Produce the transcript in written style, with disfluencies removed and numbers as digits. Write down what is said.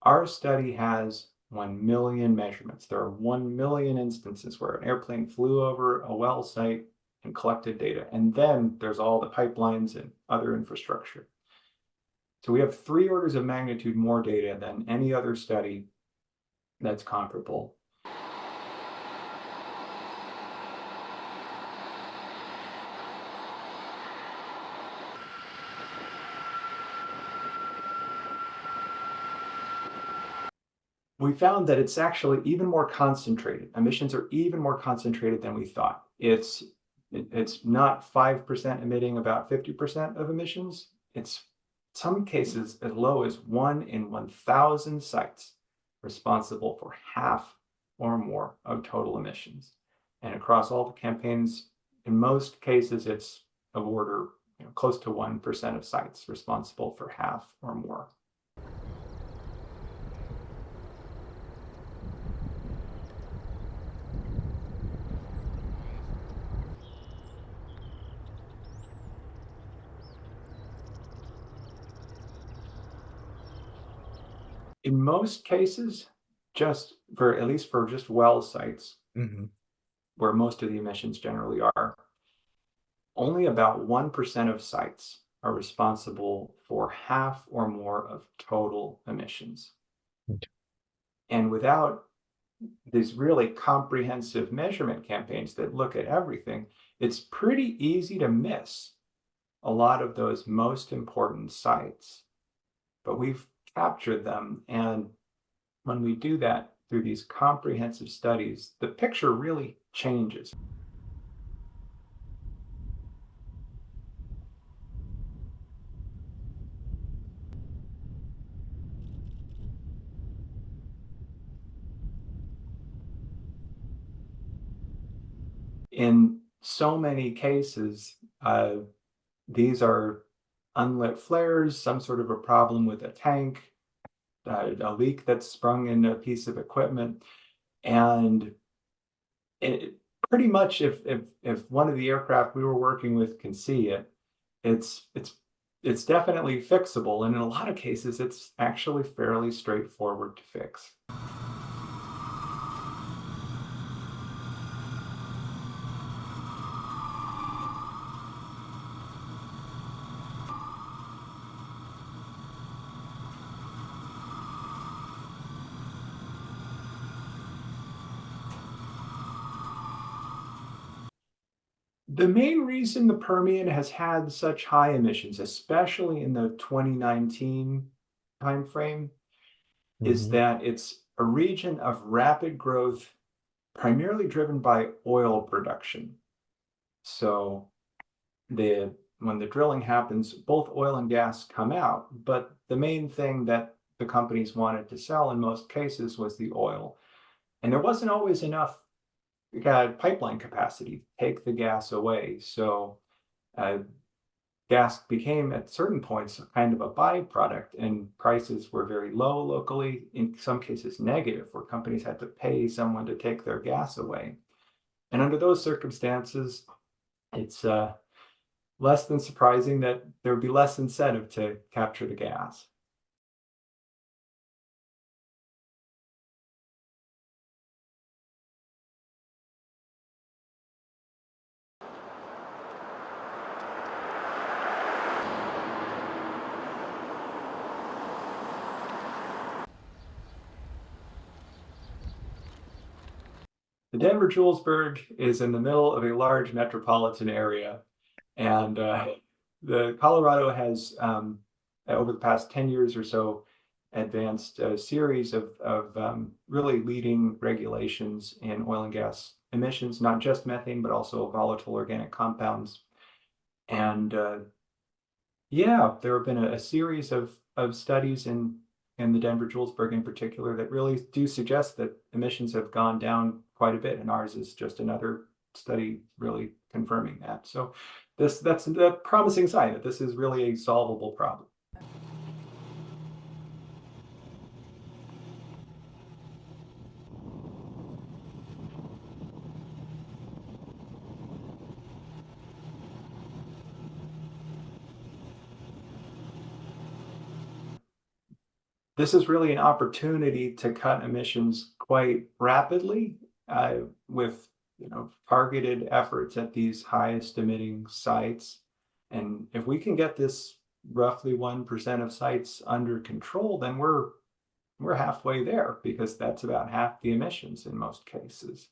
Our study has 1 million measurements. There are 1 million instances where an airplane flew over a well site and collected data. And then there's all the pipelines and other infrastructure. So we have 3 orders of magnitude more data than any other study that's comparable. We found that it's actually even more concentrated. Emissions are even more concentrated than we thought. It's not 5% emitting about 50% of emissions. It's some cases as low as 1 in 1,000 sites responsible for half or more of total emissions. And across all the campaigns, in most cases, it's of order close to 1% of sites responsible for half or more. In most cases, at least for just well sites, where most of the emissions generally are, only about 1% of sites are responsible for half or more of total emissions. Okay. And without these really comprehensive measurement campaigns that look at everything, it's pretty easy to miss a lot of those most important sites. But we've captured them, and when we do that through these comprehensive studies, the picture really changes. In so many cases, these are unlit flares, some sort of a problem with a tank, a leak that's sprung in a piece of equipment. And pretty much if one of the aircraft we were working with can see it, it's definitely fixable. And in a lot of cases, it's actually fairly straightforward to fix. The main reason the Permian has had such high emissions, especially in the 2019 timeframe, is that it's a region of rapid growth, primarily driven by oil production. So when the drilling happens, both oil and gas come out, but the main thing that the companies wanted to sell in most cases was the oil. And there wasn't always enough pipeline capacity to take the gas away. So gas became at certain points kind of a byproduct, and prices were very low locally, in some cases negative, where companies had to pay someone to take their gas away. And under those circumstances, it's less than surprising that there would be less incentive to capture the gas. The Denver-Julesburg is in the middle of a large metropolitan area, and the Colorado has, over the past 10 years or so, advanced a series of really leading regulations in oil and gas emissions, not just methane, but also volatile organic compounds. And yeah, there have been a series of studies in the Denver-Julesburg in particular that really do suggest that emissions have gone down quite a bit, and ours is just another study really confirming that. So that's a promising sign that this is really a solvable problem. this is really an opportunity to cut emissions quite rapidly with targeted efforts at these highest emitting sites. And if we can get this roughly 1% of sites under control, then we're halfway there, because that's about half the emissions in most cases.